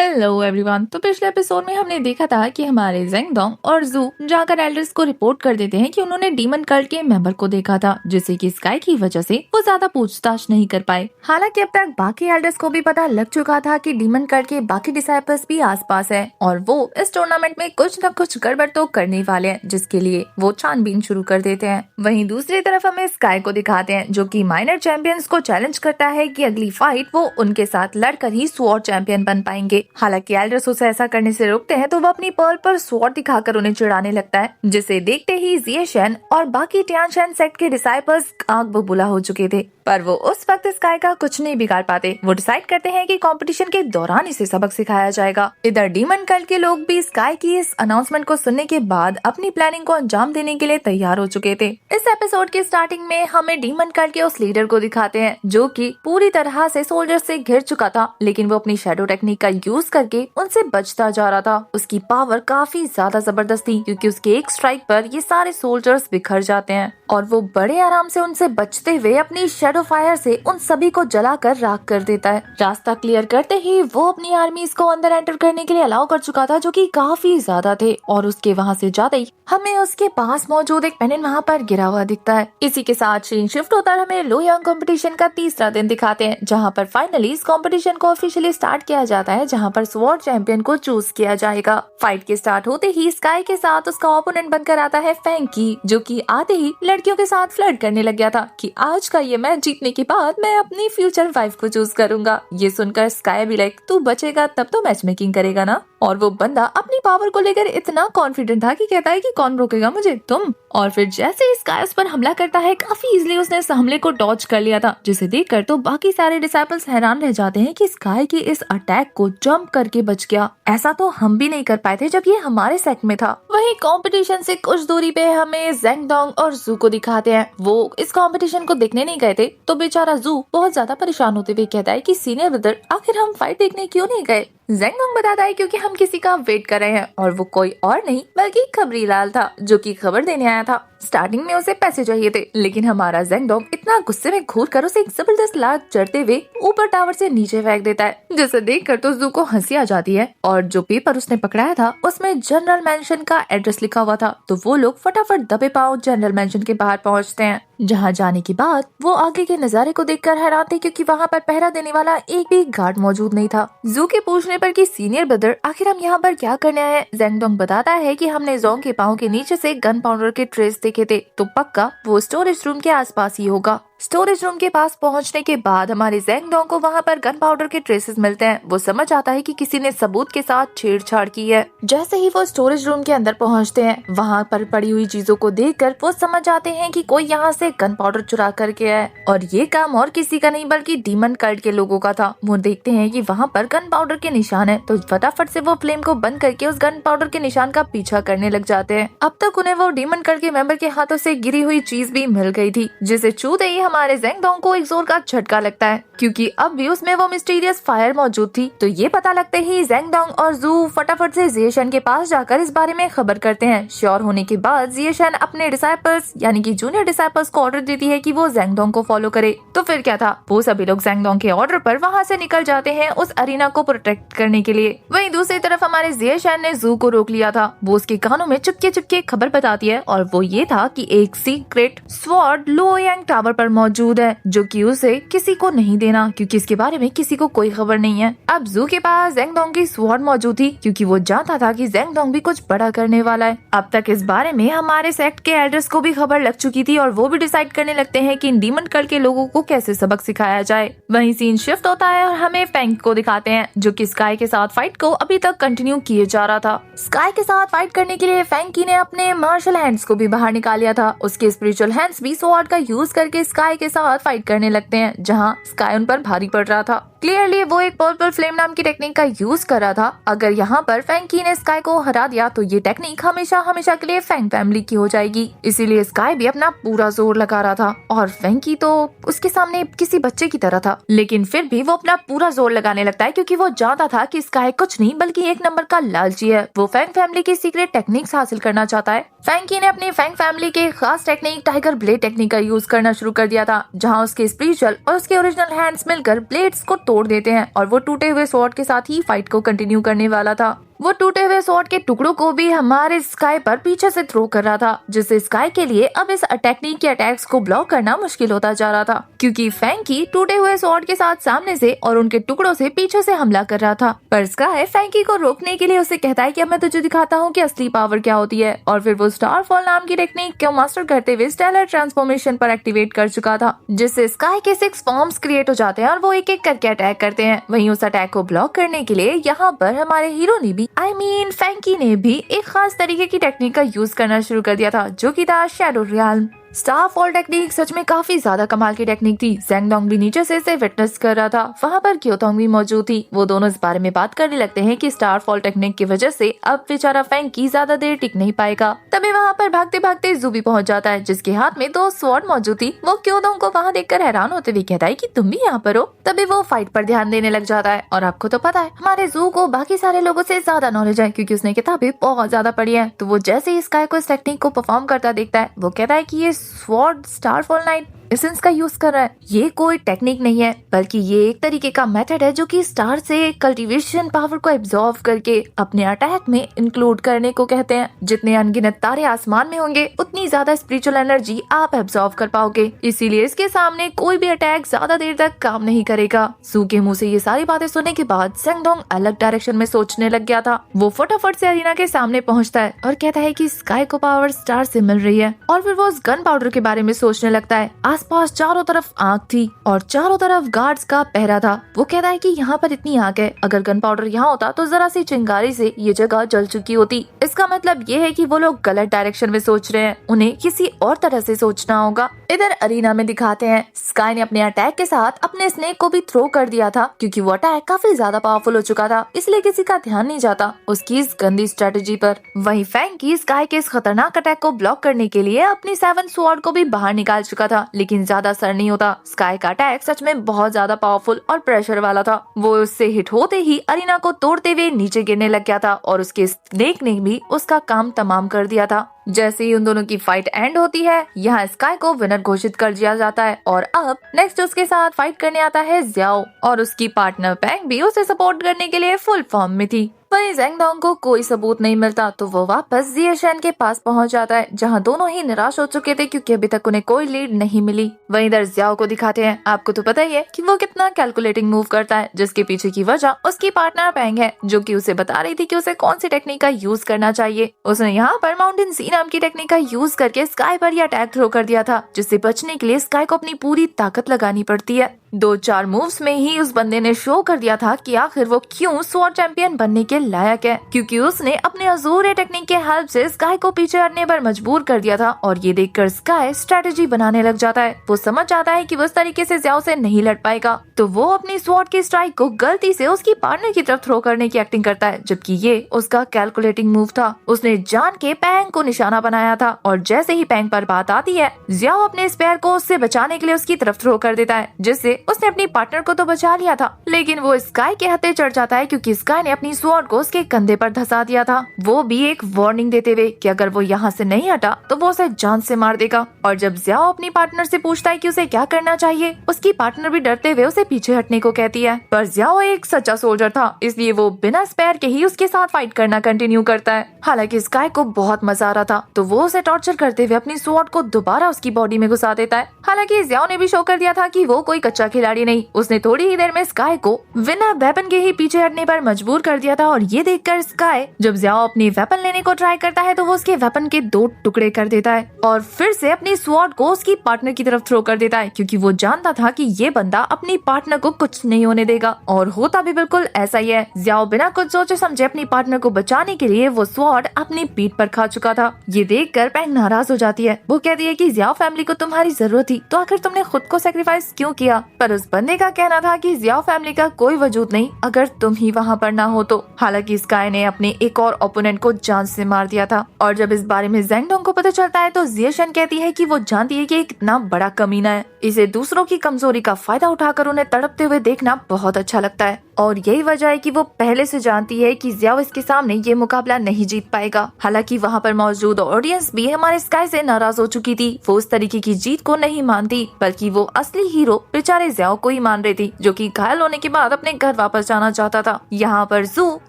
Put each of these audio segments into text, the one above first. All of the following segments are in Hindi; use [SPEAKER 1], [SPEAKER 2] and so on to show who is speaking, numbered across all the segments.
[SPEAKER 1] Hello everyone. तो पिछले एपिसोड में हमने देखा था कि हमारे जेंगडोंग और जू जाकर एल्डर्स को रिपोर्ट कर देते हैं कि उन्होंने डीमन कल्ट के मेंबर को देखा था, जिससे कि स्काई की वजह से वो ज्यादा पूछताछ नहीं कर पाए। हालांकि अब तक बाकी एल्डर्स को भी पता लग चुका था कि डीमन कल्ट के बाकी डिसाइपल्स भी आसपास है और वो इस टूर्नामेंट में कुछ न कुछ गड़बड़ तो करने वाले हैं, जिसके लिए वो छानबीन शुरू कर देते हैं। वहीं दूसरी तरफ हमें स्काई को दिखाते हैं जो कि माइनर चैंपियंस को चैलेंज करता है कि अगली फाइट वो उनके साथ लड़कर ही स्वॉर्ड चैंपियन बन पाएंगे। हालांकि एल्डर्स उसे ऐसा करने से रोकते हैं तो वो अपनी पर्ल पर स्वॉर्ड दिखाकर उन्हें चिढ़ाने लगता है, जिसे देखते ही जिएशन और बाकी टियानशन सेक्ट के डिसाइपल्स आग बबूला हो चुके थे, पर वो उस वक्त स्काई का कुछ नहीं बिगाड़ पाते। वो डिसाइड करते हैं कि कंपटीशन के दौरान इसे सबक सिखाया जाएगा। इधर डीमन कल्ट के लोग भी स्काई की इस अनाउंसमेंट को सुनने के बाद अपनी प्लानिंग को अंजाम देने के लिए तैयार हो चुके थे। इस एपिसोड के स्टार्टिंग में हमें डीमन कल्ट के उस लीडर को दिखाते हैं जो कि पूरी तरह से सोल्जर्स से घिर चुका था, लेकिन वो अपनी शैडो टेक्निक का यूज करके उनसे बचता जा रहा था। उसकी पावर काफी ज्यादा जबरदस्त थी क्योंकि उसके एक स्ट्राइक पर ये सारे सोल्जर्स बिखर जाते हैं और वो बड़े आराम से उनसे बचते हुए अपनी शैडो फायर से उन सभी को जलाकर राख कर देता है। रास्ता क्लियर करते ही वो अपनी आर्मीज को अंदर एंटर करने के लिए अलाउ कर चुका था, जो कि काफी ज्यादा थे, और उसके वहाँ से जाते ही हमें उसके पास मौजूद एक पेंडेंट वहाँ पर गिरा हुआ दिखता है। इसी के साथ सीन शिफ्ट होता है, हमें लो यंग कंपटीशन का तीसरा दिन दिखाते हैं, जहाँ पर फाइनली इस कंपटीशन को ऑफिशियली स्टार्ट किया जाता है, जहाँ पर स्वॉर्ड चैंपियन को चूज किया जाएगा। फाइट के स्टार्ट होते ही स्काई के साथ उसका ओपोनेंट बनकर आता है फैंकी, जो कि आते ही लड़कियों के साथ फ्लर्ट करने लग गया था कि आज का ये मैच जीतने के बाद मैं अपनी फ्यूचर वाइफ को चूज करूंगा। ये सुनकर स्काई भी लाइक तू बचेगा तब तो मैच मेकिंग करेगा ना। और वो बंदा अपनी पावर को लेकर इतना कॉन्फिडेंट था कि कहता है कि कौन रोकेगा मुझे, तुम। और फिर जैसे ही स्काई उस पर हमला करता है, काफी इजीली उसने इस हमले को डॉज कर लिया था, जिसे देखकर तो बाकी सारे डिसाइपल्स हैरान रह जाते हैं कि स्काई के इस अटैक को जंप करके बच गया। ऐसा तो हम भी नहीं कर पाए थे जब ये हमारे सेट में था। वहीं कंपटीशन से कुछ दूरी पे हमें जेंगडोंग और जू को दिखाते हैं। वो इस कंपटीशन को देखने नहीं गए थे, तो बेचारा जू बहुत ज्यादा परेशान होते हुए कहता है कि सीनियर ब्रदर आखिर हम फाइट देखने क्यों नहीं गए। जेंगडोंग बताता है क्योंकि हम किसी का वेट कर रहे हैं, और वो कोई और नहीं बल्कि खबरी लाल था, जो कि खबर देने आया था। स्टार्टिंग में उसे पैसे चाहिए थे, लेकिन हमारा जेंगडोंग इतना गुस्से में घूर कर उसे एक जबरदस्त लात चढ़ते हुए ऊपर टावर से नीचे फेंक देता है, जिसे देखकर तो जू को हंसी आ जाती है। और जो पेपर उसने पकड़ाया था उसमें जनरल मेंशन का एड्रेस लिखा हुआ था, तो वो लोग फटाफट दबे पांव जनरल मेंशन के बाहर पहुँचते हैं, जहाँ जाने के बाद वो आगे के नजारे को देखकर हैरान थे क्योंकि वहाँ पर पहरा देने वाला एक भी गार्ड मौजूद नहीं था। जू के पूछने पर कि सीनियर ब्रदर आखिर हम यहाँ पर क्या करने आए हैं, जेंगडोंग बताता है कि हमने जोंग के पाँव के नीचे से गन पाउडर के ट्रेस देखे थे, तो पक्का वो स्टोरेज रूम के आसपास ही होगा। स्टोरेज रूम के पास पहुंचने के बाद हमारे जेंगडोंग को वहां पर गन पाउडर के ट्रेसेस मिलते हैं। वो समझ आता है कि किसी ने सबूत के साथ छेड़छाड़ की है। जैसे ही वो स्टोरेज रूम के अंदर पहुंचते हैं, वहां पर पड़ी हुई चीजों को देखकर वो समझ आते हैं कि कोई यहाँ से गन पाउडर चुरा करके है, और ये काम और किसी का नहीं बल्कि डीमन कल्ट के लोगों का था। वो देखते हैं कि वहाँ पर गन पाउडर के निशान है, तो फटाफट से वो फ्लेम को बंद करके उस गन पाउडर के निशान का पीछा करने लग जाते हैं। अब तक उन्हें वो डीमन कल्ट के मेंबर के हाथों से गिरी हुई चीज भी मिल गई थी, जिसे छूते ही हमारे जेंगडोंग को एक जोर का झटका लगता है, क्योंकि अब भी उसमें वो मिस्टीरियस फायर मौजूद थी। तो ये पता लगते ही जेंगडोंग और जू फटाफट से जिएशन के पास जाकर इस बारे में खबर करते हैं। श्योर होने के बाद जिएशन अपने डिसाइपल्स यानी कि जूनियर डिसाइपल्स को ऑर्डर देती है कि वो जेंगडोंग को फॉलो करे। तो फिर क्या था, वो सभी लोग जेंगडोंग के ऑर्डर पर वहाँ से निकल जाते हैं उस अरीना को प्रोटेक्ट करने के लिए। वहीं दूसरी तरफ हमारे जिएशन ने जू को रोक लिया था। वो उसके कानों में चुपके चुपके खबर बताती है, और वो ये था कि एक सीक्रेट स्वॉर्ड लो यांग टावर पर मौजूद है, जो कि उसे किसी को नहीं देना, क्योंकि इसके बारे में किसी को कोई खबर नहीं है। अब जू के पास जेंगडोंग की स्वॉर्ड मौजूद थी, क्योंकि वो जानता था कि जेंगडोंग भी कुछ बड़ा करने वाला है। अब तक इस बारे में हमारे सेक्ट के एल्डर्स को भी खबर लग चुकी थी, और वो भी डिसाइड करने लगते हैं कि इन डीमन कल्ट के लोगों को कैसे सबक सिखाया जाए। वहीं सीन शिफ्ट होता है और हमें फैंक को दिखाते हैं, जो कि स्काई के साथ फाइट को अभी तक कंटिन्यू किए जा रहा था। स्काई के साथ फाइट करने के लिए फैंकी ने अपने मार्शल हैंड्स को भी बाहर निकाल लिया था। उसके स्पिरिचुअल हैंड्स भी स्वॉर्ड का यूज करके स्काई के साथ फाइट करने लगते हैं, जहां स्काई उन पर भारी पड़ रहा था। क्लियरली वो एक पर्पल फ्लेम नाम की टेक्निक का यूज कर रहा था। अगर यहाँ पर फैंकी ने स्काई को हरा दिया तो ये टेक्निक हमेशा हमेशा के लिए फैंग फैमिली की हो जाएगी। इसीलिए स्काई भी अपना पूरा जोर लगा रहा था, और फैंकी तो उसके सामने किसी बच्चे की तरह था, लेकिन फिर भी वो अपना पूरा जोर लगाने लगता है, क्योंकि वो जानता था कि स्काई कुछ नहीं बल्कि एक नंबर का लालची है। वो फैंग फैमिली की सीक्रेट टेक्निक्स हासिल करना चाहता है। फैंकी ने अपनी फैंग फैमिली के खास टेक्निक टाइगर ब्लेड टेक्निक का यूज करना शुरू कर दिया था, जहाँ उसके स्पिरिचुअल और उसके ओरिजिनल हैंड्स मिलकर ब्लेड्स को तोड़ देते हैं और वो टूटे हुए स्वॉर्ड के साथ ही फाइट को कंटिन्यू करने वाला था। वो टूटे हुए स्वॉर्ड के टुकड़ों को भी हमारे स्काई पर पीछे से थ्रो कर रहा था, जिससे स्काई के लिए अब इस टेक्निक के अटैक्स को ब्लॉक करना मुश्किल होता जा रहा था, क्योंकि फैंकी टूटे हुए स्वॉर्ड के साथ सामने से और उनके टुकड़ों से पीछे से हमला कर रहा था। पर स्काई फैंकी को रोकने के लिए उसे कहता है कि अब मैं तुझे दिखाता हूँ कि असली पावर क्या होती है, और फिर वो स्टारफॉल नाम की टेक्निक को मास्टर करते हुए स्टेलर ट्रांसफॉर्मेशन पर एक्टिवेट कर चुका था, जिससे स्काई के 6 फॉर्म्स क्रिएट हो जाते हैं और वो एक एक करके अटैक करते हैं। वहीं उस अटैक को ब्लॉक करने के लिए यहाँ पर हमारे हीरो ने भी फैंकी ने भी एक खास तरीके की टेक्निक का यूज करना शुरू कर दिया था, जो कि था शैडो रियल्म। स्टारफॉल टेक्निक सच में काफी ज्यादा कमाल की टेक्निक थी। ज़ेंगडोंग भी नीचे से इसे विटनेस कर रहा था। वहाँ पर क्योथोंग भी मौजूद थी। वो दोनों इस बारे में बात करने लगते हैं कि स्टारफॉल टेक्निक की वजह से अब बेचारा फैंकी ज्यादा देर टिक नहीं पाएगा। तभी वहाँ पर भागते भागते ज़ू भी पहुँच जाता है, जिसके हाथ में 2 स्वॉर्ड मौजूद थी। वो क्योथोंग को वहाँ देखकर हैरान होते हुए कहता है कि तुम भी यहाँ पर हो। तभी वो फाइट पर ध्यान देने लग जाता है, और आपको तो पता है हमारे ज़ू को बाकी सारे लोगों से ज्यादा नॉलेज है, क्योंकि उसने किताबें बहुत ज्यादा पढ़ी है। तो वो जैसे ही स्काई को इस टेक्निक को परफॉर्म करता देखता है, वो कहता है कि ये स्वॉर्ड स्टारफॉल नाइट एसेंस का यूज कर रहा है। ये कोई टेक्निक नहीं है, बल्कि ये एक तरीके का मेथड है जो कि स्टार से कल्टीवेशन पावर को एब्जॉर्ब करके अपने अटैक में इंक्लूड करने को कहते हैं। जितने अनगिनत तारे आसमान में होंगे, उतनी ज्यादा स्पिरिचुअल एनर्जी आप एब्जॉर्ब कर पाओगे। इसीलिए इसके सामने कोई भी अटैक ज्यादा देर तक काम नहीं करेगा। सू के मुंह से ये सारी बातें सुनने के बाद ज़ेंगडोंग अलग डायरेक्शन में सोचने लग गया था। वो फटाफट से अरीना के सामने पहुंचता है और कहता है कि स्काई को पावर स्टार से मिल रही है, और फिर वो उस गन पाउडर के बारे में सोचने लगता है। आसपास चारों तरफ आग थी और चारों तरफ गार्ड्स का पहरा था। वो कहता है कि यहाँ पर इतनी आग है, अगर गन पाउडर यहाँ होता तो जरा सी चिंगारी से ये जगह जल चुकी होती। इसका मतलब ये है कि वो लोग गलत डायरेक्शन में सोच रहे हैं, उन्हें किसी और तरह से सोचना होगा। इधर अरीना में दिखाते हैं स्काई ने अपने अटैक के साथ अपने स्नेक को भी थ्रो कर दिया था, क्योंकि वो अटैक काफी ज्यादा पावरफुल हो चुका था, इसलिए किसी का ध्यान नहीं जाता उसकी इस गंदी स्ट्रेटेजी पर। वहीं फैंकी स्काई के इस खतरनाक अटैक को ब्लॉक करने के लिए अपनी 7 स्वॉर्ड को भी बाहर निकाल चुका था, लेकिन ज्यादा असर नहीं होता। स्काई का अटैक सच में बहुत ज्यादा पावरफुल और प्रेशर वाला था। वो उससे हिट होते ही अरीना को तोड़ते हुए नीचे गिरने लग गया था, और उसके स्नेक ने भी उसका काम तमाम कर दिया था। जैसे ही उन दोनों की फाइट एंड होती है, यहाँ स्काई को विनर घोषित कर दिया जाता है, और अब नेक्स्ट उसके साथ फाइट करने आता है ज़्याओ, और उसकी पार्टनर पैंग भी उसे सपोर्ट करने के लिए फुल फॉर्म में थी। वहीं ज़ेंगडोंग को कोई सबूत नहीं मिलता, तो वो वापस जिएशेन के पास पहुंच जाता है, जहां दोनों ही निराश हो चुके थे, क्योंकि अभी तक उन्हें कोई लीड नहीं मिली। वहीं इधर ज़्याओ को दिखाते हैं। आपको तो पता ही है कि वो कितना कैलकुलेटिंग मूव करता है, जिसके पीछे की वजह उसकी पार्टनर पैंग है, जो कि उसे बता रही थी कि उसे कौन सी टेक्निक का यूज करना चाहिए। उसने यहाँ पर माउंटेन सी नाम की टेक्निक का यूज करके स्काई पर यह अटैक थ्रो कर दिया था, जिससे बचने के लिए स्काई को अपनी पूरी ताकत लगानी पड़ती है। 2-4 मूव्स में ही उस बंदे ने शो कर दिया था कि आखिर वो क्यों स्वॉर्ड चैंपियन बनने के लायक है, क्योंकि उसने अपने अजूरे टेक्निक के हेल्प से स्काई को पीछे हटने पर मजबूर कर दिया था। और ये देखकर स्काई स्ट्रेटेजी बनाने लग जाता है। वो समझ जाता है कि वो इस तरीके से ज़्याओ से नहीं लड़ पाएगा, तो वो अपनी स्वॉर्ड की स्ट्राइक को गलती से उसकी पार्टनर की तरफ थ्रो करने की एक्टिंग करता है, जबकि ये उसका कैलकुलेटिंग मूव था। उसने जान के पैंग को निशाना बनाया था, और जैसे ही पैंग पर बात आती है, ज़्याओ अपने स्पेयर को उससे बचाने के लिए उसकी तरफ थ्रो कर देता है, जिससे उसने अपनी पार्टनर को तो बचा लिया था, लेकिन वो स्काई के हत्थे चढ़ जाता है, क्योंकि स्काई ने अपनी स्वॉर्ड को उसके कंधे पर धंसा दिया था। वो भी एक वार्निंग देते हुए कि अगर वो यहाँ से नहीं हटा तो वो उसे जान से मार देगा। और जब ज़्याओ अपनी पार्टनर से पूछता है कि उसे क्या करना चाहिए, उसकी पार्टनर भी डरते हुए उसे पीछे हटने को कहती है। पर ज़्याओ एक सच्चा सोल्जर था, इसलिए वो बिना स्पेयर के ही उसके साथ फाइट करना कंटिन्यू करता है। हालांकि स्काई को बहुत मजा आ रहा था, तो वो उसे टॉर्चर करते हुए अपनी स्वॉर्ड को दोबारा उसकी बॉडी में घुसा देता है। हालांकि ज़्याओ ने भी शो कर दिया था कि वो कोई कच्चा खिलाड़ी नहीं। उसने थोड़ी ही देर में स्काई को बिना वेपन के ही पीछे हटने पर मजबूर कर दिया था, और ये देखकर स्काई जब ज़्याओ अपनी वेपन लेने को ट्राई करता है, तो वो उसके वेपन के 2 टुकड़े कर देता है, और फिर से अपनी स्वॉर्ड को उसकी पार्टनर की तरफ थ्रो कर देता है, क्योंकि वो जानता था कि ये बंदा अपनी पार्टनर को कुछ नहीं होने देगा। और होता भी बिल्कुल ऐसा ही है। ज़्याओ बिना कुछ सोचे समझे अपनी पार्टनर को बचाने के लिए वो स्वॉर्ड अपनी पीठ पर खा चुका था। ये देखकर पैंग नाराज हो जाती है। वो कहती है कि ज़्याओ फैमिली को तुम्हारी जरूरत थी, तो आखिर तुमने खुद को सेक्रीफाइस क्यों किया। पर उस बंदे का कहना था कि जियाओ फैमिली का कोई वजूद नहीं अगर तुम ही वहाँ पर ना हो तो। हालांकि स्काई ने अपने एक और ओपोनेंट को जान से मार दिया था। और जब इस बारे में ज़ेंगडोंग को पता चलता है तो जियाशन कहती है कि वो जानती है कि ये कितना बड़ा कमीना है। इसे दूसरों की कमजोरी का फायदा उठाकर उन्हें तड़पते हुए देखना बहुत अच्छा लगता है और यही वजह है कि वो पहले से जानती है कि जियाओ इसके सामने ये मुकाबला नहीं जीत पाएगा। हालांकि वहाँ पर मौजूद ऑडियंस भी हमारे स्काई से नाराज हो चुकी थी। वो उस तरीके की जीत को नहीं मानती बल्कि वो असली हीरो बेचारे जियाओ को ही मान रही थी, जो कि घायल होने के बाद अपने घर वापस जाना चाहता था। यहाँ पर जू,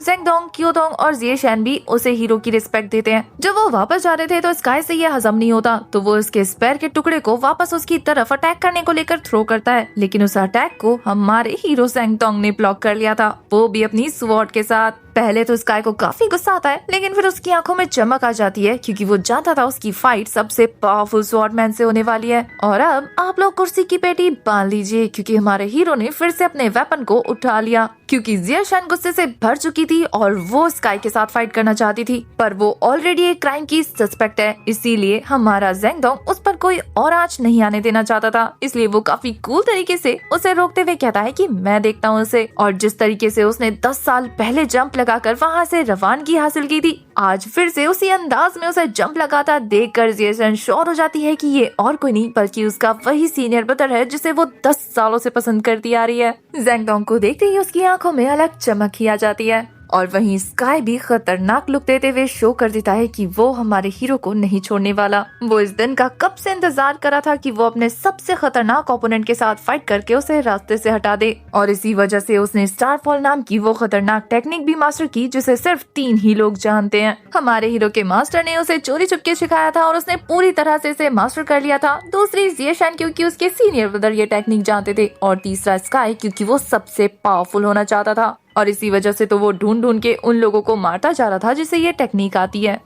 [SPEAKER 1] ज़ेंगडोंग, क्योदोंग और जिएशन भी उसे हीरो की रिस्पेक्ट देते हैं। जब वो वापस जा रहे थे तो स्काई से ये हजम नहीं होता तो वो उसके स्पेयर के टुकड़े को वापस उसकी तरफ अटैक करने को लेकर थ्रो करता है, लेकिन उस अटैक को हमारे हीरो ज़ेंगडोंग ने ब्लॉक कर लिया था, वो भी अपनी स्वॉर्ड के साथ। पहले तो स्काई को काफी गुस्सा आता है लेकिन फिर उसकी आंखों में चमक आ जाती है क्योंकि वो जानता था उसकी फाइट सबसे पावरफुल स्वॉर्डमैन से होने वाली है। और अब आप लोग कुर्सी की पेटी बांध लीजिए क्योंकि हमारे हीरो ने फिर से अपने वेपन को उठा लिया क्योंकि जियाशन गुस्से से भर चुकी थी और वो स्काई के साथ फाइट करना चाहती थी, पर वो ऑलरेडी एक क्राइम की सस्पेक्ट है, इसीलिए हमारा ज़ेंगडोंग उस पर कोई और आंच नहीं आने देना चाहता था। इसलिए वो काफी कूल तरीके से उसे रोकते हुए कहता है कि मैं देखता हूँ उसे। और जिस तरीके से उसने 10 साल पहले जंप लगाकर वहाँ से रवानगी हासिल की थी, आज फिर से उसी अंदाज में उसे जंप लगाता देखकर जियाशन श्योर हो जाती है कि ये और कोई नहीं बल्कि उसका वही सीनियर ब्रदर है जिसे वो 10 सालों से पसंद करती आ रही है। ज़ेंगडोंग को देखते ही उसकी आंखों में अलग चमक ही आ जाती है और वहीं स्काई भी खतरनाक लुक देते हुए शो कर देता है कि वो हमारे हीरो को नहीं छोड़ने वाला। वो इस दिन का कब से इंतजार कर रहा था कि वो अपने सबसे खतरनाक ओपोनेंट के साथ फाइट करके उसे रास्ते से हटा दे और इसी वजह से उसने स्टारफॉल नाम की वो खतरनाक टेक्निक भी मास्टर की जिसे सिर्फ 3 ही लोग जानते हैं। हमारे हीरो के मास्टर ने उसे चोरी छुपके सिखाया था और उसने पूरी तरह से इसे मास्टर कर लिया था। दूसरी जियाशन क्योंकि उसके सीनियर ब्रदर ये टेक्निक जानते थे और तीसरा स्काई क्योंकि वो सबसे पावरफुल होना चाहता था और इसी वजह से तो वो ढूंढ ढूंढ के उन लोगों को मारता जा रहा था जिसे ये टेक्निक आती है।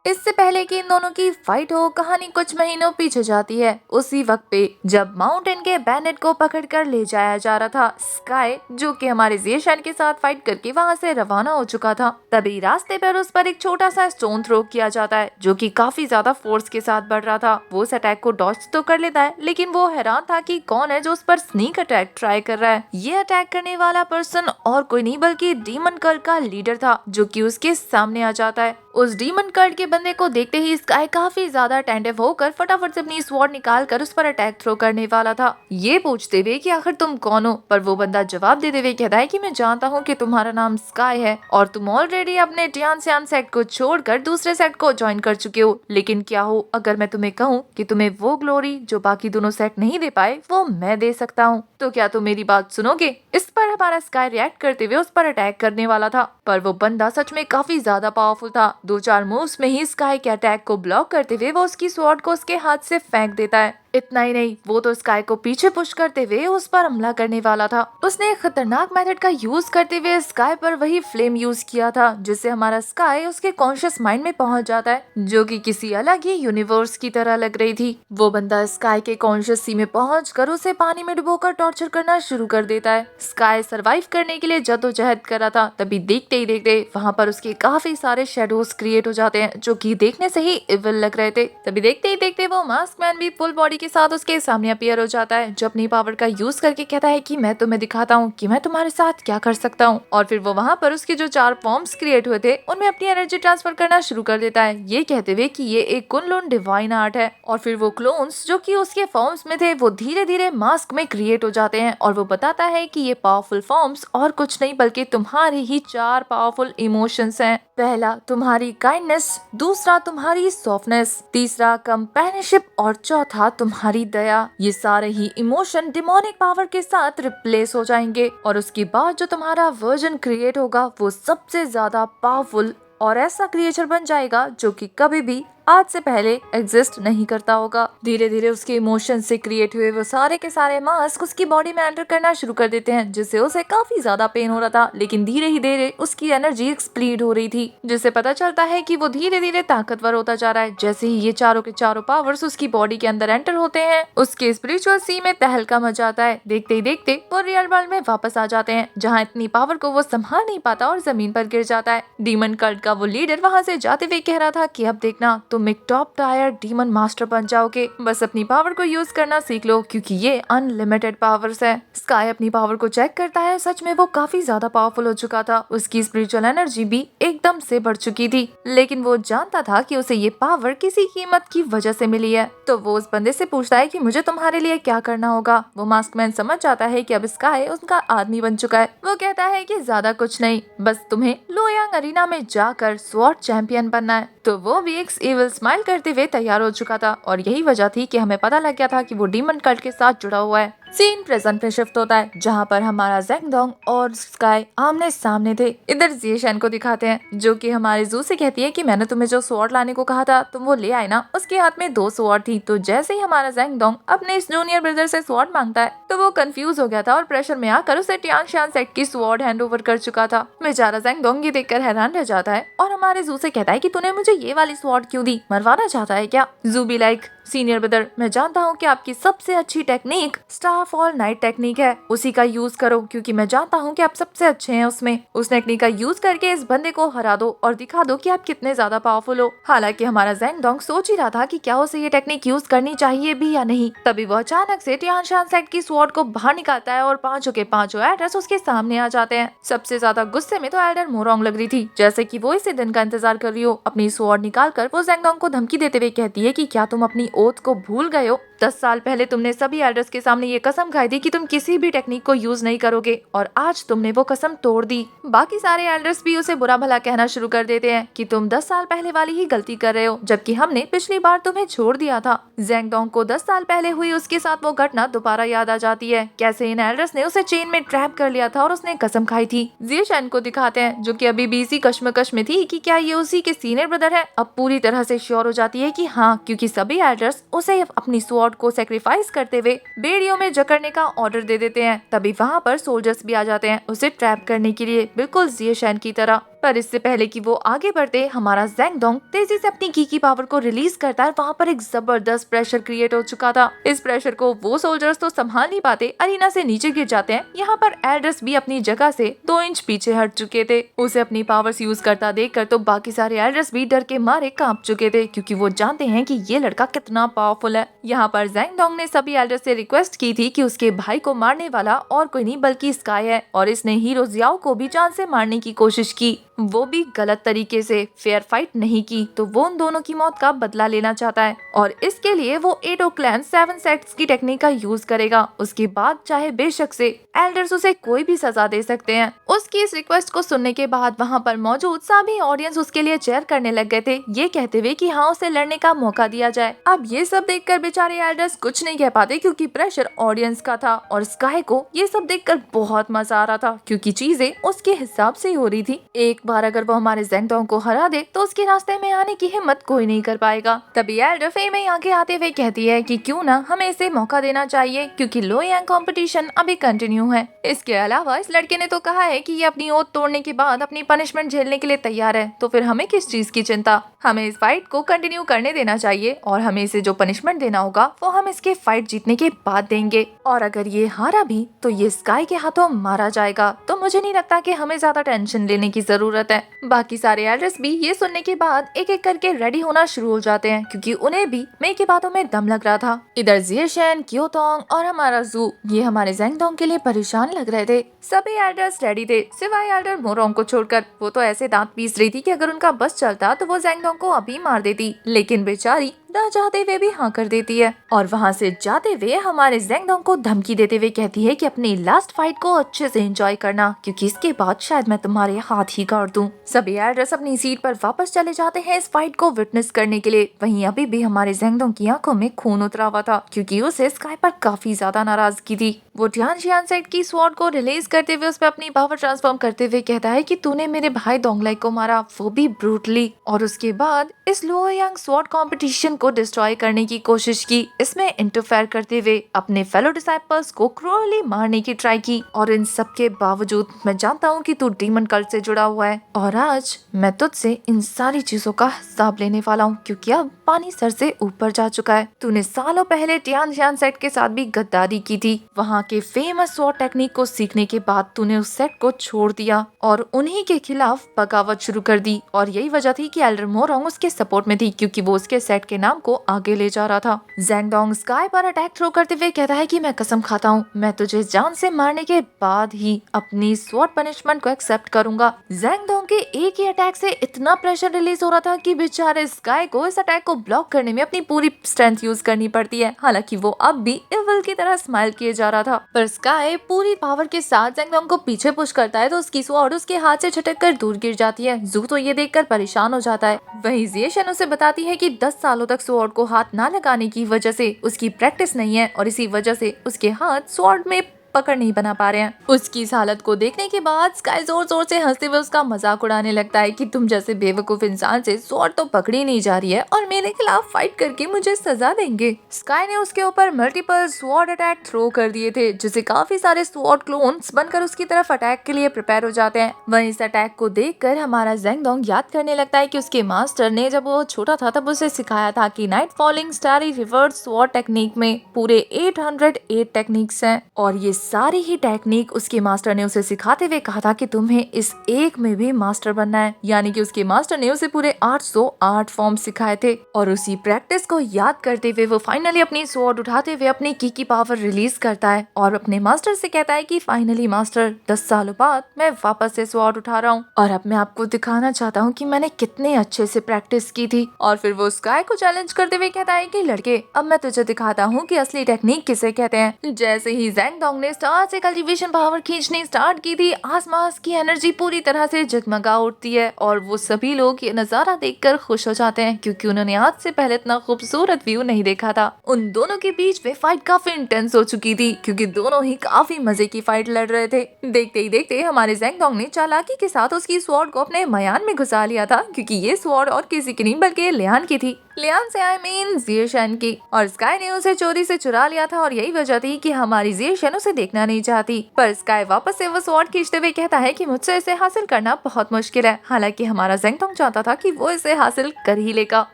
[SPEAKER 1] इससे पहले कि इन दोनों की फाइट हो कहानी कुछ महीनों पीछे जाती है। उसी वक्त पे जब माउंटेन के बैनेट को पकड़कर ले जाया जा रहा था स्काई, जो कि हमारे जियाशन के साथ फाइट करके वहां से रवाना हो चुका था, तभी रास्ते पर उस पर एक छोटा सा स्टोन थ्रो किया जाता है जो कि काफी ज्यादा फोर्स के साथ बढ़ रहा था। वो उस अटैक को डॉज तो कर लेता है लेकिन वो हैरान था कि कौन है जो उस पर स्नीक अटैक ट्राई कर रहा है। ये अटैक करने वाला पर्सन और कोई नहीं बल्कि डीमन कल्ट का लीडर था जो कि उसके सामने आ जाता है। उस डीमन कल्ट के बंदे को देखते ही स्काई काफी ज्यादा अटेंटिव होकर फटाफट से अपनी स्वॉर्ड निकाल कर उस पर अटैक थ्रो करने वाला था, ये पूछते हुए कि आखिर तुम कौन हो। पर वो बंदा जवाब देते हुए कहता है कि मैं जानता हूँ कि तुम्हारा नाम स्काई है और तुम ऑलरेडी अपने टियानसियान सेट को छोड़कर दूसरे सेट को ज्वाइन कर चुके हो, लेकिन क्या हो अगर मैं तुम्हें कहूँ कि तुम्हें वो ग्लोरी जो बाकी दोनों सेट नहीं दे पाए वो मैं दे सकता हूँ, तो क्या तुम मेरी बात सुनोगे। इस पर हमारा स्काई रिएक्ट करते हुए उस पर अटैक करने वाला था, पर वो बंदा सच में काफी ज्यादा पावरफुल था। 2-4 मूव्स में ही स्काई के अटैक को ब्लॉक करते हुए वो उसकी स्वॉर्ड को उसके हाथ से फेंक देता है। इतना ही नहीं, वो तो स्काई को पीछे पुश करते हुए उस पर हमला करने वाला था। उसने एक खतरनाक मेथड का यूज करते हुए स्काई पर वही फ्लेम यूज किया था जिससे हमारा स्काई उसके कॉन्शियस माइंड में पहुंच जाता है, जो कि किसी अलग ही यूनिवर्स की तरह लग रही थी। वो बंदा स्काई के कॉन्शियस सी में पहुंचकर उसे पानी में डुबोकर टॉर्चर करना शुरू कर देता है। स्काई सरवाइव करने के लिए जद्दोजहद कर रहा था, तभी देखते ही देखते वहाँ पर उसके काफी सारे शेडोज क्रिएट हो जाते हैं जो कि देखने से ही इविल लग रहे थे। तभी देखते ही देखते वो मास्क मैन भी फुल बॉडी के साथ उसके सामने अपीयर हो जाता है, जो अपनी पावर का यूज करके कहता है कि मैं तुम्हें दिखाता हूँ कि मैं तुम्हारे साथ क्या कर सकता हूँ। और फिर वो वहाँ पर उसके जो 4 फॉर्म्स क्रिएट हुए थे उनमें अपनी एनर्जी ट्रांसफर करना शुरू कर देता है, ये कहते हुए कि ये एक कुनलुन डिवाइन आर्ट है। और फिर वो क्लोन्स जो कि उसके फॉर्म्स में थे वो धीरे धीरे मास्क में क्रिएट हो जाते हैं और वो बताता है कि ये पावरफुल फॉर्म्स और कुछ नहीं बल्कि तुम्हारे ही 4 पावरफुल इमोशंस हैं। पहला तुम्हारी काइंडनेस, दूसरा तुम्हारी सॉफ्टनेस, तीसरा कंपेनियनशिप और चौथा तुम्हारी दया। ये सारे ही इमोशन डिमोनिक पावर के साथ रिप्लेस हो जाएंगे और उसके बाद जो तुम्हारा वर्जन क्रिएट होगा वो सबसे ज्यादा पावरफुल और ऐसा क्रिएचर बन जाएगा जो कि कभी भी आज से पहले एग्जिस्ट नहीं करता होगा। धीरे धीरे उसके इमोशन से क्रिएट हुए वो सारे के सारे मास्क उसकी बॉडी में एंटर करना शुरू कर देते हैं, जिससे उसे काफी ज्यादा पेन हो रहा था, लेकिन धीरे ही धीरे उसकी एनर्जी एक्सप्लीड हो रही थी, जिससे पता चलता है कि वो धीरे धीरे ताकतवर होता जा रहा है। जैसे ही ये चारों के चारों पावर्स उसकी बॉडी के अंदर एंटर होते हैं उसके स्पिरिचुअल सी में तहलका मच जाता है। देखते ही देखते वो रियल वर्ल्ड में वापस आ जाते हैं, जहाँ इतनी पावर को वो संभाल नहीं पाता और जमीन पर गिर जाता है। डीमन कल्ट का वो लीडर वहाँ से जाते हुए कह रहा था कि अब देखना तुम एक टॉप टायर डीमन मास्टर बन जाओगे। बस अपनी पावर को यूज करना सीख लो क्योंकि ये अनलिमिटेड पावर्स है। स्काई अपनी पावर को चेक करता है। सच में वो काफी ज्यादा पावरफुल हो चुका था। उसकी स्पिरिचुअल एनर्जी भी एकदम से बढ़ चुकी थी, लेकिन वो जानता था कि उसे ये पावर किसी कीमत की वजह से मिली है। तो वो उस बंदे से पूछता है कि मुझे तुम्हारे लिए क्या करना होगा। वो मास्कमैन समझ जाता है कि अब स्काई उसका आदमी बन चुका है। वो कहता है कि ज्यादा कुछ नहीं, बस तुम्हें लोयांग अरीना में जाकर स्वॉर्ड चैंपियन बनना है। तो वो भी एक इविल स्माइल करते हुए तैयार हो चुका था और यही वजह थी कि हमें पता लग गया था कि वो डीमन कल्ट के साथ जुड़ा हुआ है। सीन प्रेजेंट में शिफ्ट होता है जहाँ पर हमारा ज़ेंगडोंग और स्काई आमने सामने थे। इधर जिएशन को दिखाते हैं जो कि हमारे जू से कहती है कि मैंने तुम्हें जो स्वॉर्ड लाने को कहा था तुम वो ले आए ना। उसके हाथ में 2 स्वॉर्ड थी। तो जैसे ही हमारा ज़ेंगडोंग अपने इस जूनियर ब्रदर से स्वॉर्ड मांगता है तो वो कंफ्यूज हो गया था और प्रेशर में आकर उसे टियान शान सेट की स्वॉर्ड हैंड ओवर कर चुका था। बेचारा ज़ेंगडोंग ये देखकर हैरान रह जाता है और हमारे जू से कहता है कि तूने मुझे ये वाली स्वॉर्ड क्यों दी, मरवाना चाहता है क्या? जू भी लाइक सीनियर ब्रदर, मैं जानता हूँ कि आपकी सबसे अच्छी technique star fall night technique है, उसी का यूज करो क्योंकि मैं जानता हूँ कि आप सबसे अच्छे हैं उसमें। उस टेक्निक का यूज करके इस बंदे को हरा दो और दिखा दो कि आप कितने ज्यादा पावरफुल हो। हालांकि हमारा ज़ेंगडोंग सोच ही रहा था कि क्या उसे ये टेक्निक यूज करनी चाहिए भी या नहीं। तभी वो अचानक से टियान शान सेट की स्वॉर्ड को बाहर निकालता है और 5 के 5 एल्डर्स उसके सामने आ जाते हैं। सबसे ज्यादा गुस्से में तो एल्डर मोरोंग लग रही थी, जैसे कि वो इसी दिन का इंतजार कर रही हो। अपनी स्वॉर्ड निकालकर वो ज़ेंगडोंग को धमकी देते हुए कहती है कि क्या तुम अपनी ओथ को भूल गए हो? 10 साल पहले तुमने सभी एल्डर्स के सामने ये कसम खाई थी कि तुम किसी भी टेक्निक को यूज नहीं करोगे और आज तुमने वो कसम तोड़ दी। बाकी सारे एल्डर्स भी उसे बुरा भला कहना शुरू कर देते हैं कि तुम 10 साल पहले वाली ही गलती कर रहे हो जबकि हमने पिछली बार तुम्हें छोड़ दिया था। ज़ेंगडोंग को 10 साल पहले हुई उसके साथ वो घटना दोबारा याद आ जाती है, कैसे इन एल्डर्स ने उसे चेन में ट्रैप कर लिया था और उसने कसम खाई थी। जिएशन को दिखाते हैं जो कि अभी भी इसी कश्मकश में थी कि क्या ये उसी के सीनियर ब्रदर है। अब पूरी तरह से श्योर हो जाती है कि हाँ, क्योंकि सभी एल्डर्स उसे अपनी स्वॉर्ड को सैक्रिफाइस करते हुए बेड़ियों में जकड़ने का ऑर्डर दे देते हैं। तभी वहाँ पर सोल्जर्स भी आ जाते हैं उसे ट्रैप करने के लिए, बिल्कुल जिएशन की तरह। पर इससे पहले कि वो आगे बढ़ते हमारा ज़ेंगडोंग तेजी से अपनी की पावर को रिलीज करता है। वहाँ पर एक जबरदस्त प्रेशर क्रिएट हो चुका था। इस प्रेशर को वो सोल्जर्स तो संभाल नहीं पाते, अरीना से नीचे गिर जाते हैं। यहाँ पर एल्डर्स भी अपनी जगह से 2 इंच पीछे हट चुके थे। उसे अपनी पावर्स यूज करता देखकर तो बाकी सारे एल्डर्स भी डर के मारे कांप चुके थे क्योंकि वो जानते हैं कि ये लड़का कितना पावरफुल है। यहाँ पर ज़ेंगडोंग ने सभी एल्डर्स से रिक्वेस्ट की थी कि उसके भाई को मारने वाला और कोई नहीं बल्कि स्काई है और इसने हीरो जियाओ को भी जान से मारने की कोशिश की, वो भी गलत तरीके से, फेयर फाइट नहीं की। तो वो उन दोनों की मौत का बदला लेना चाहता है और इसके लिए वो 8 क्लैन 7 सेट्स की टेक्निक का यूज करेगा। उसके बाद चाहे बेशक से एल्डर्स उसे कोई भी सजा दे सकते हैं। उसकी इस रिक्वेस्ट को सुनने के बाद वहाँ पर मौजूद सभी ऑडियंस उसके लिए चेयर करने लग गए थे, ये कहते हुए कि हाँ, उसे लड़ने का मौका दिया जाए। अब ये सब देखकर बेचारे एल्डर्स कुछ नहीं कह पाते क्योंकि प्रेशर ऑडियंस का था और स्काई को ये सब देखकर बहुत मजा आ रहा था क्योंकि चीजें उसके हिसाब से हो रही थी। एक बार अगर वो हमारे ज़ेंगडोंग को हरा दे तो उसके रास्ते में आने की हिम्मत कोई नहीं कर पाएगा। तभी एल्डर फे में आगे आते हुए कहती है कि क्यों ना हमें इसे मौका देना चाहिए क्योंकि लोयांग कंपटीशन अभी कंटिन्यू है। इसके अलावा इस लड़के ने तो कहा है कि ये अपनी ओथ तोड़ने के बाद अपनी पनिशमेंट झेलने के लिए तैयार है, तो फिर हमें किस चीज की चिंता। हमें इस फाइट को कंटिन्यू करने देना चाहिए और हमें इसे जो पनिशमेंट देना होगा वो हम इसके फाइट जीतने के बाद देंगे और अगर ये हारा भी तो ये स्काई के हाथों मारा जाएगा। तो मुझे नहीं लगता कि हमें ज्यादा टेंशन लेने की जरूरत है। बाकी सारे एल्डर्स भी ये सुनने के बाद एक एक करके रेडी होना शुरू हो जाते हैं क्योंकि उन्हें भी मई की बातों में दम लग रहा था। इधर जिएशन, क्योतोंग और हमारा जू ये हमारे ज़ेंगडोंग के लिए परेशान लग रहे थे। सभी एल्डर्स रेडी थे सिवाय एल्डर मोरोंग को छोड़कर। वो तो ऐसे दांत पीस रही थी कि अगर उनका बस चलता तो वो ज़ेंगडोंग को अभी मार देती, लेकिन बेचारी ना चाहते हुए भी हाँ कर देती है और वहाँ से जाते हुए हमारे ज़ेंगडोंग को धमकी देते हुए कहती है कि अपनी लास्ट फाइट को अच्छे से एंजॉय करना क्योंकि इसके बाद शायद मैं तुम्हारे हाथ ही काट दूं। सभी एल्डर्स अपनी सीट पर वापस चले जाते हैं इस फाइट को विटनेस करने के लिए। वहीं अभी भी हमारे ज़ेंगडोंग की आंखों में खून उतरा हुआ था क्योंकि उसे स्काई पर काफी ज्यादा नाराजगी थी। वो टियान शान सेट की स्वॉर्ड को रिलीज करते हुए उस पर अपनी पावर ट्रांसफॉर्म करते हुए कहता है कि तूने मेरे भाई दोंगलाई को मारा, वो भी ब्रूटली, और उसके बाद इस लोयांग स्वॉर्ड कंपटीशन को डिस्ट्रॉय करने की कोशिश की, इसमें इंटरफेयर करते हुए अपने फेलो डिसाइपल्स को क्रूरली मारने की ट्राई की। और इन सब के बावजूद मैं जानता हूँ कि तू डीमन कल्ट से जुड़ा हुआ है और आज मैं तुझसे इन सारी चीजों का हिसाब लेने वाला हूँ क्योंकि अब पानी सर से ऊपर जा चुका है। तूने सालों पहले टियानजियान सेट के साथ भी गद्दारी की थी। वहाँ के फेमस स्वॉर्ड टेक्निक को सीखने के बाद तूने उस सेट को छोड़ दिया और उन्हीं के खिलाफ बगावत शुरू कर दी, और यही वजह थी कि एल्डर मोरंग उसके सपोर्ट में थी, क्योंकि वो उसके सेट के नाम को आगे ले जा रहा था। ज़ेंगडोंग स्काई पर अटैक थ्रो करते हुए कहता है कि मैं कसम खाता हूँ, मैं तुझे जान से मारने के बाद ही अपनी स्वॉर्ड पनिशमेंट को एक्सेप्ट करूंगा। ज़ेंगडोंग के एक ही अटैक से इतना प्रेशर रिलीज हो रहा था कि बेचारे स्काई को इस अटैक को ब्लॉक करने में अपनी पूरी स्ट्रेंथ यूज करनी पड़ती है। हालांकि वो अब भी इविल की तरह स्माइल किए जा रहा था, पर स्काई पूरी पावर के साथ ज़ेंगडोंग को पीछे पुश करता है तो उसकी स्वॉर्ड उसके हाथ से छटक कर दूर गिर जाती है। जू तो ये देखकर परेशान हो जाता है। वहीं जिएशन उसे बताती है कि 10 सालों तक स्वॉर्ड को हाथ ना लगाने की वजह से उसकी प्रैक्टिस नहीं है और इसी वजह से उसके हाथ स्वॉर्ड में पकड़ नहीं बना पा रहे हैं। उसकी इस हालत को देखने के बाद स्काई जोर जोर से हंसते हुए उसका मजाक उड़ाने लगता है कि तुम जैसे बेवकूफ इंसान से स्वॉर्ड तो पकड़ी नहीं जा रही है और मेरे खिलाफ फाइट करके मुझे सजा देंगे। स्काई ने उसके ऊपर मल्टीपल स्वॉर्ड अटैक थ्रो कर दिए थे, जिससे काफी सारे स्वॉर्ड क्लोन्स बनकर उसकी तरफ अटैक के लिए प्रिपेयर हो जाते हैं। वहीं इस अटैक को देखकर हमारा ज़ेंगडोंग याद करने लगता है कि उसके मास्टर ने जब वो छोटा था तब उसे सिखाया था कि night falling starry reverse sword technique में पूरे 808 टेक्निक्स हैं, और ये सारी ही टेक्निक उसके मास्टर ने उसे सिखाते हुए कहा था कि तुम्हें इस एक में भी मास्टर बनना है। यानी कि उसके मास्टर ने उसे पूरे 808 फॉर्म सिखाए थे, और उसी प्रैक्टिस को याद करते हुए वो फाइनली अपनी स्वॉर्ड उठाते हुए अपनी की पावर रिलीज करता है और अपने मास्टर से कहता है कि फाइनली मास्टर 10 सालों बाद मैं वापस से स्वॉर्ड उठा रहा हूँ और अब मैं आपको दिखाना चाहता हूँ कि मैंने कितने अच्छे से प्रैक्टिस की थी। और फिर वो स्काई को चैलेंज करते हुए कहता है कि लड़के, अब मैं तुझे दिखाता हूँ कि असली टेक्निक किसे कहते हैं। जैसे ही ज़ेंगडोंग ने स्टार से कल्टीवेशन पावर खींचनी स्टार्ट की थी, आसमान की एनर्जी पूरी तरह से जगमगा उठती है और वो सभी लोग ये नजारा देखकर खुश हो जाते हैं, क्योंकि उन्होंने आज से पहले इतना खूबसूरत व्यू नहीं देखा था। उन दोनों के बीच में फाइट काफी इंटेंस हो चुकी थी, क्योंकि दोनों ही काफी मजे की फाइट लड़ रहे थे। देखते ही देखते हमारे ज़ेंगडोंग ने चालाकी के साथ उसकी स्वॉर्ड को अपने मयान में घुसा लिया था, क्योंकि ये स्वॉर्ड और किसी की नहीं बल्कि लियान की थी। लियान से आई मीन जिएशन की, और स्काई ने उसे चोरी से चुरा लिया था और यही वजह थी कि हमारी जिएशन उसे देखना नहीं चाहती। पर स्काई वापस से वो स्वॉर्ड खींचते हुए कहता है कि मुझसे इसे हासिल करना बहुत मुश्किल है। हालांकि हमारा ज़ेंगडोंग चाहता था कि वो इसे हासिल कर ही लेगा।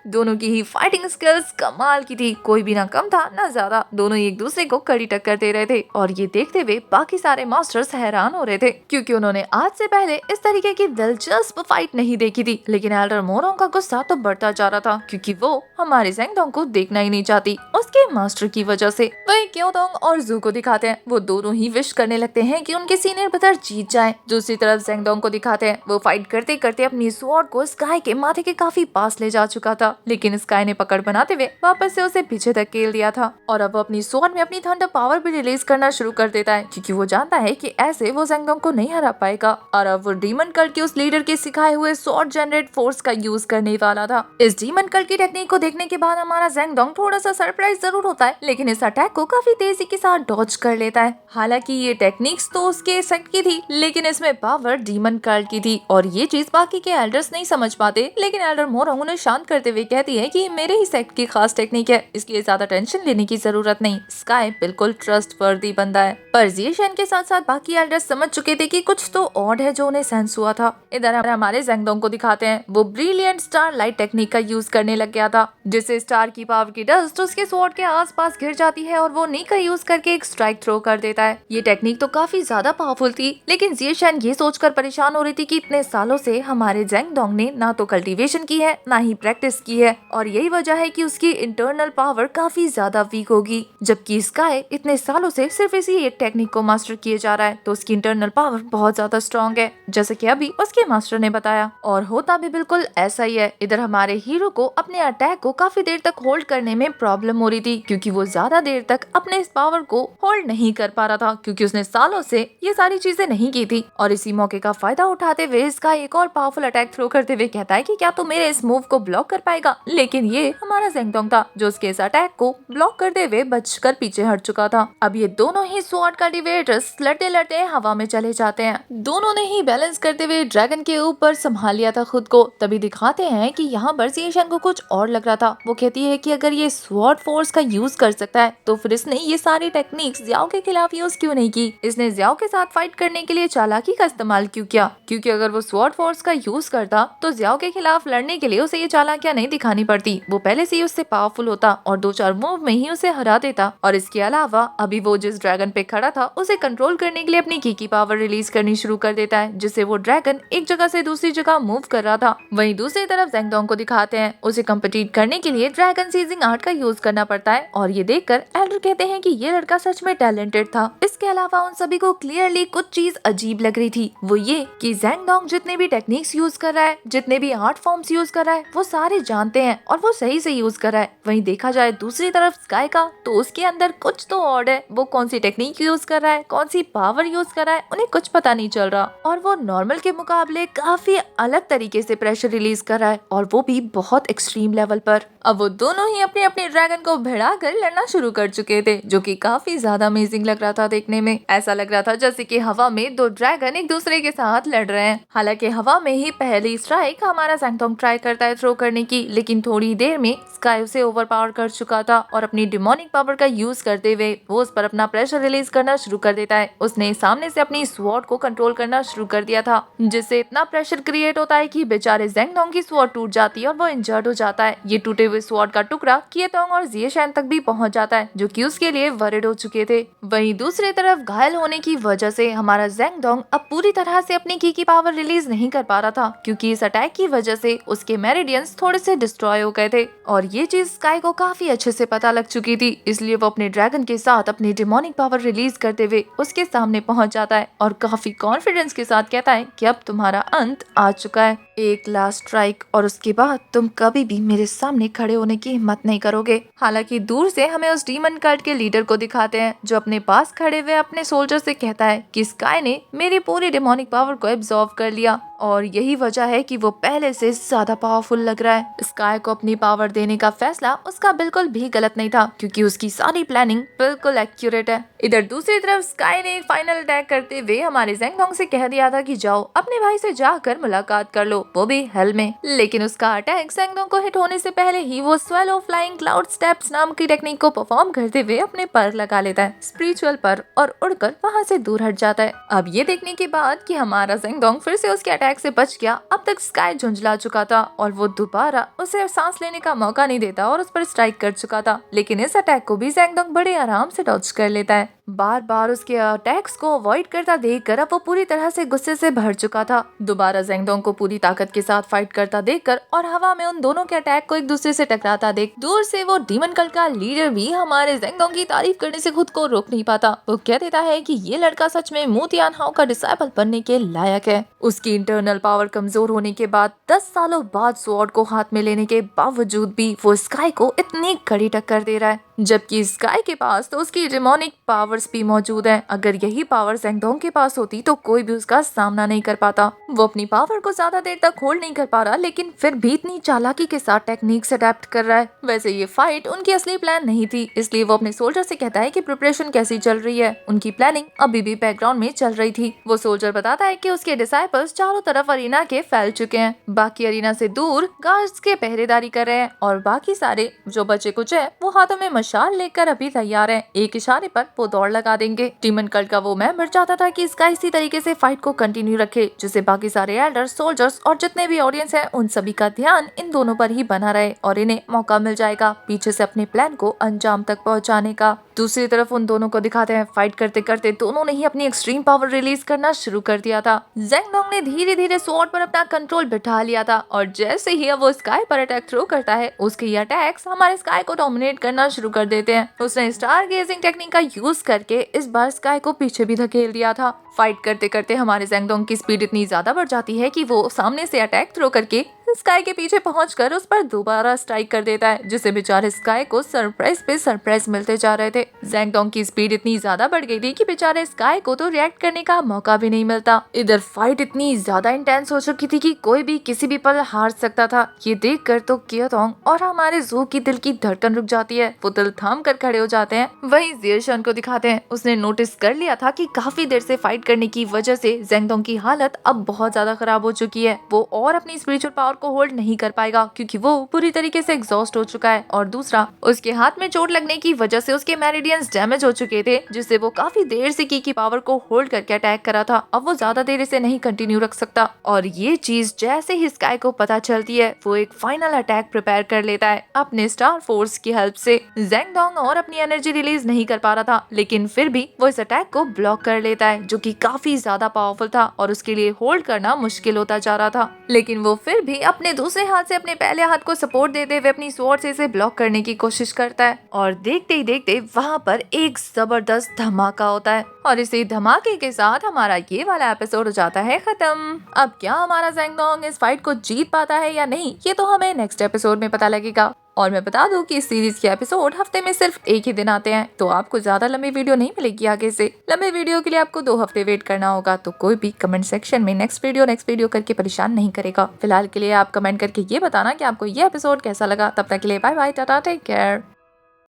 [SPEAKER 1] दोनों की ही फाइटिंग स्किल्स कमाल की थी, कोई भी ना कम था ना ज्यादा। दोनों एक दूसरे को कड़ी टक्कर दे रहे थे और ये देखते हुए बाकी सारे मास्टर्स हैरान हो रहे थे, क्योंकि उन्होंने आज से पहले इस तरीके की दिलचस्प फाइट नहीं देखी थी। लेकिन एल्डर मोरंग का गुस्सा तो बढ़ता जा रहा था, क्योंकि वो हमारे ज़ेंगडोंग को देखना ही नहीं चाहती उसके मास्टर की वजह से। वही क्योदोंग और जू को दिखाते हैं, वो दोनों ही विश करने लगते हैं कि उनके सीनियर ब्रदर जीत जाए। दूसरी तरफ ज़ेंगडोंग को दिखाते हैं, वो फाइट करते करते अपनी स्वॉर्ड को स्काई के माथे के काफी पास ले जा चुका था, लेकिन स्काई ने पकड़ बनाते हुए वापस से उसे पीछे धकेल दिया था और अब अपनी स्वॉर्ड में अपनी थंडर पावर भी रिलीज करना शुरू कर देता है, क्योंकि वो जानता है कि ऐसे वो ज़ेंगडोंग को नहीं हरा पाएगा। और अब वो डीमन कल्ट के उस लीडर के सिखाए हुए स्वॉर्ड जनरेट फोर्स का यूज करने वाला था। इस डीमन कल्ट की टेक्निक को देखने के बाद हमारा ज़ेंगडोंग थोड़ा सा सरप्राइज जरूर होता है, लेकिन इस अटैक को काफी तेजी के साथ डॉज कर लेता है। हालांकि ये टेक्निक्स तो उसके सेट की थी, लेकिन इसमें पावर डीमन कल्ट की थी और ये चीज बाकी के एल्डर्स नहीं समझ पाते। लेकिन एल्डर मोरंग उन्हें शांत करते हुए कहती है कि मेरे ही सेट की खास टेक्निक है, इसलिए ज्यादा टेंशन लेने की जरूरत नहीं। स्काई बिल्कुल ट्रस्टवर्दी बंदा है। पर जिएशन के साथ साथ बाकी एल्डर्स समझ चुके थे कि कुछ तो ऑड है जो उन्हें सेंस हुआ था। इधर हमारे ज़ेंगडोंग को दिखाते हैं, वो ब्रिलियंट स्टार लाइट टेक्निक का यूज करने लग गया था, जिससे स्टार की पावर की डस्ट उसके स्वॉर्ड के आसपास गिर जाती है और वो नी का यूज करके एक स्ट्राइक थ्रो कर देता है। ये टेक्निक तो काफी ज्यादा पावरफुल थी, लेकिन जिएशन ये सोचकर परेशान हो रही थी कि इतने सालों से हमारे ज़ेंगडोंग ने ना तो कल्टीवेशन की है ना ही प्रैक्टिस की है, और यही वजह है कि उसकी इंटरनल पावर काफी ज्यादा वीक होगी। जबकि स्काई इतने सालों से सिर्फ इसी एक टेक्निक को मास्टर किए जा रहा है, तो उसकी इंटरनल पावर बहुत ज्यादा स्ट्रॉन्ग है, जैसे कि अभी उसके मास्टर ने बताया। और होता भी बिल्कुल ऐसा ही है। इधर हमारे हीरो को अपने अटैक को काफी देर तक होल्ड करने में प्रॉब्लम हो रही थी, क्योंकि वो ज्यादा देर तक अपने इस पावर को होल्ड नहीं कर पा रहा था, क्योंकि उसने सालों से ये सारी चीजें नहीं की थी। और इसी मौके का फायदा उठाते हुए इसका एक और पावरफुल अटैक थ्रो करते हुए कहता है कि क्या तू मेरे इस मूव को ब्लॉक कर पाएगा। लेकिन ये हमारा ज़ेंगडोंग था जो उसके इस अटैक को ब्लॉक करते हुए बचकर पीछे हट चुका था। अब ये दोनों ही स्वॉर्ड कल्टीवेटर्स लड़ते लड़ते हवा में चले जाते हैं। दोनों ने ही बैलेंस करते हुए ड्रैगन के ऊपर संभाल लिया था खुद को। तभी दिखाते हैं कि यहाँ पर जिएशन को कुछ और लग रहा था। वो कहती है कि अगर ये स्वॉर्ड फोर्स का यूज कर सकता है तो फिर इसने ये सारी टेक्निक्स जियाओ के खिलाफ यूज क्यों नहीं की। इसने जियाओ के साथ फाइट करने के लिए चालाकी का इस्तेमाल क्यों किया, क्योंकि अगर वो स्वॉर्ड फोर्स का यूज करता तो जियाओ के खिलाफ लड़ने के लिए उसे ये चालाकियां नहीं दिखानी पड़ती। वो पहले से ही उससे पावरफुल होता और 2-4 मूव में ही उसे हरा देता। और इसके अलावा अभी वो जिस ड्रैगन पे खड़ा था उसे कंट्रोल करने के लिए अपनी की पावर रिलीज करनी शुरू कर देता है, जिससे वो ड्रैगन एक जगह से दूसरी जगह मूव कर रहा था। वहीं दूसरी तरफ ज़ेंगडोंग को दिखाते हैं उसे कम्पिटिट करने के लिए ड्रैगन सीजिंग आर्ट का यूज करना पड़ता है और ये देखकर एल्डर कहते हैं कि ये लड़का सच में टैलेंटेड था। इसके अलावा उन सभी को क्लियरली कुछ चीज अजीब लग रही थी, वो ये कि ज़ेंगडोंग जितने भी टेक्निक्स यूज कर रहा है, जितने भी आर्ट फॉर्म्स यूज कर रहा है, वो सारे जानते हैं और वो सही से यूज कर रहा है। वहीं देखा जाए दूसरी तरफ स्काई का, तो उसके अंदर कुछ तो ऑड है। वो कौन सी टेक्निक यूज कर रहा है, कौन सी पावर यूज कर रहा है, उन्हें कुछ पता नहीं चल रहा और वो नॉर्मल के मुकाबले काफी अलग तरीके से प्रेशर रिलीज कर रहा है और वो भी बहुत एक्सट्रीम लेवल पर। अब वो दोनों ही अपने अपने ड्रैगन को भिड़ा कर लड़ना शुरू कर चुके थे, जो कि काफी ज्यादा अमेजिंग लग रहा था देखने में। ऐसा लग रहा था जैसे कि हवा में दो ड्रैगन एक दूसरे के साथ लड़ रहे हैं। हालांकि हवा में ही पहली स्ट्राइक हमारा ज़ेंगडोंग ट्राई करता है थ्रो करने की, लेकिन थोड़ी देर में स्काई उसे ओवरपावर कर चुका था और अपनी डिमोनिक पावर का यूज करते हुए वो उस पर अपना प्रेशर रिलीज करना शुरू कर देता है। उसने सामने से अपनी स्वॉर्ड को कंट्रोल करना शुरू कर दिया था, जिससे इतना प्रेशर क्रिएट होता है कि बेचारे ज़ेंगडोंग की स्वॉर्ड टूट जाती है और वो इंजर्ड हो जाता है। ये टूटे हुए स्वॉर्ड का टुकड़ा किएटोंग और जिएशैन तक भी पहुंच जाता है, जो कि उसके लिए वरिड हो चुके थे। वहीं दूसरी तरफ घायल होने की वजह से हमारा ज़ेंगडोंग अब पूरी तरह से अपनी की पावर रिलीज नहीं कर पा रहा था, क्योंकि इस अटैक की वजह से उसके मेरिडियंस थोड़े से डिस्ट्रॉय हो गए थे और ये चीज स्काई को काफी अच्छे से पता लग चुकी थी। इसलिए वो अपने ड्रैगन के साथ अपनी डिमोनिक पावर रिलीज करते हुए उसके सामने पहुंच जाता है और काफी कॉन्फिडेंस के साथ कहता है कि अब तुम्हारा अंत आ चुका है, एक लास्ट स्ट्राइक और उसके बाद तुम कभी भी मेरे सामने खड़े होने की हिम्मत नहीं करोगे। हालांकि दूर से हमें उस डीमन कल्ट के लीडर को दिखाते हैं, जो अपने पास खड़े हुए अपने सोल्जर से कहता है कि स्काई ने मेरी पूरी डिमोनिक पावर को एब्जॉर्ब कर लिया और यही वजह है कि वो पहले से ज्यादा पावरफुल लग रहा है। स्काई को अपनी पावर देने का फैसला उसका बिल्कुल भी गलत नहीं था, क्योंकि उसकी सारी प्लानिंग बिल्कुल एक्यूरेट है। इधर दूसरी तरफ स्काई ने फाइनल अटैक करते हुए हमारे ज़ेंगडोंग से कह दिया था कि जाओ अपने भाई से जाकर मुलाकात कर लो, वो भी हेल में। लेकिन उसका अटैक ज़ेंगडोंग को हिट होने से पहले ही वो स्वेलो फ्लाइंग क्लाउड स्टेप्स नाम की टेक्निक को परफॉर्म करते हुए अपने पर लगा लेता है, स्पिरिचुअल पर, और उड़कर वहाँ से दूर हट जाता है। अब ये देखने के बाद कि हमारा ज़ेंगडोंग फिर से उसके अटैक से बच गया, अब तक स्काई झुंझला चुका था और वो दोबारा उसे सांस लेने का मौका नहीं देता और उस पर स्ट्राइक कर चुका था। लेकिन इस अटैक को भी ज़ेंगडोंग बड़े आराम से डॉज कर लेता है। बार बार उसके अटैक्स को अवॉइड करता देखकर अब वो पूरी तरह से गुस्से से भर चुका था। दोबारा ज़ेंगडोंग को पूरी ताकत के साथ फाइट करता देखकर और हवा में उन दोनों के अटैक को एक दूसरे से टकराता देख दूर से वो डीमन कल्ट का लीडर भी हमारे ज़ेंगडोंग की तारीफ करने से खुद को रोक नहीं पाता। वो कह देता है कि ये लड़का सच में मू तियानहाओ का डिसाइपल बनने के लायक है। उसकी इंटरनल पावर कमजोर होने के बाद 10 सालों बाद स्वॉर्ड को हाथ में लेने के बावजूद भी वो स्काई को इतनी कड़ी टक्कर दे रहा है, जबकि स्काई के पास तो उसकी डिमोनिक पावर्स भी मौजूद हैं। अगर यही पावर ज़ेंगडोंग के पास होती तो कोई भी उसका सामना नहीं कर पाता। वो अपनी पावर को ज्यादा देर तक होल्ड नहीं कर पा रहा, लेकिन फिर भी इतनी चालाकी के साथ टेक्निक्स अडेप्ट कर रहा है। वैसे ये फाइट उनकी असली प्लान नहीं थी, इसलिए वो अपने सोल्जर से कहता है कि प्रिपरेशन कैसी चल रही है। उनकी प्लानिंग अभी भी बैकग्राउंड में चल रही थी। वो सोल्जर बताता है कि उसके डिसाइपल्स चारों तरफ अरीना के फैल चुके हैं, बाकी अरीना से दूर गार्ड्स के पहरेदारी कर रहे हैं और बाकी सारे जो बचे कुछ है वो हाथों में मशाल लेकर अभी तैयार हैं। एक इशारे पर वो दौड़ लगा देंगे। डीमन कल्ट का वो मेंबर चाहता था कि इसका इसी तरीके से फाइट को कंटिन्यू रखे, जिससे बाकी सारे एल्डर्स, सोल्जर्स और जितने भी ऑडियंस हैं उन सभी का ध्यान इन दोनों पर ही बना रहे और इन्हें मौका मिल जाएगा पीछे से अपने प्लान को अंजाम तक पहुंचाने का। दूसरी तरफ उन दोनों को दिखाते हैं फाइट करते करते दोनों ने ही अपनी एक्सट्रीम पावर रिलीज करना शुरू कर दिया था। ज़ेंगडोंग ने धीरे धीरे स्वॉर्ड पर अपना कंट्रोल बिठा लिया था और जैसे ही वो स्काई पर अटैक थ्रो करता है, उसके ये अटैक्स हमारे स्काई को डोमिनेट करना शुरू कर देते हैं। उसने स्टार गेजिंग टेक्निक का यूज करके इस बार स्काई को पीछे भी धकेल दिया था। फाइट करते करते हमारे ज़ेंगडोंग की स्पीड इतनी ज्यादा बढ़ जाती है कि वो सामने से अटैक थ्रो करके स्काई के पीछे पहुंचकर उस पर दोबारा स्ट्राइक कर देता है, जिससे बेचारे स्काई को सरप्राइज पे सरप्राइज मिलते जा रहे थे। ज़ेंगडोंग की स्पीड इतनी ज्यादा बढ़ गई थी कि बेचारे स्काई को तो रिएक्ट करने का मौका भी नहीं मिलता। इधर फाइट इतनी ज्यादा इंटेंस हो चुकी थी कि कोई भी किसी भी पल हार सकता था। ये देखकर तो किएटोंग और हमारे ज़ू की दिल की धड़कन रुक जाती है, वो दिल थाम कर खड़े हो जाते हैं। वहीं जिएशन को दिखाते हैं, उसने नोटिस कर लिया था कि काफी देर से फाइट करने की वजह से ज़ेंगडोंग की हालत अब बहुत ज्यादा खराब हो चुकी है। वो और अपनी स्पिरिचुअल पावर को होल्ड नहीं कर पाएगा क्योंकि वो पूरी तरीके से एग्जॉस्ट हो चुका है, और दूसरा उसके हाथ में चोट लगने की वजह से उसके मेरिडियंस डैमेज हो चुके थे, जिससे वो काफी देर से की पावर को होल्ड करके अटैक करा था। अब वो ज्यादा देर इसे नहीं कंटिन्यू रख सकता, और ये चीज जैसे ही स्काई को पता चलती है वो एक फाइनल अटैक प्रिपेयर कर लेता है अपने स्टार फोर्स की हेल्प से। ज़ेंगडोंग और अपनी एनर्जी रिलीज नहीं कर पा रहा था, लेकिन फिर भी वो इस अटैक को ब्लॉक कर लेता है, जो कि काफी ज्यादा पावरफुल था और उसके लिए होल्ड करना मुश्किल होता जा रहा था। लेकिन वो फिर भी अपने दूसरे हाथ से अपने पहले हाथ को सपोर्ट देते हुए अपनी स्वॉर्ड से इसे ब्लॉक करने की कोशिश करता है, और देखते ही देखते वहाँ पर एक जबरदस्त धमाका होता है, और इसी धमाके के साथ हमारा ये वाला एपिसोड हो जाता है खत्म। अब क्या हमारा ज़ेंगडोंग इस फाइट को जीत पाता है या नहीं, ये तो हमें नेक्स्ट एपिसोड में पता लगेगा। और मैं बता दूं कि इस सीरीज के एपिसोड हफ्ते में सिर्फ एक ही दिन आते हैं, तो आपको ज्यादा लंबी वीडियो नहीं मिलेगी आगे से। लंबे वीडियो के लिए आपको 2 हफ्ते वेट करना होगा, तो कोई भी कमेंट सेक्शन में नेक्स्ट वीडियो करके परेशान नहीं करेगा। फिलहाल के लिए आप कमेंट करके ये बताना कि आपको ये एपिसोड कैसा लगा। तब तक के लिए bye bye, tata, take care.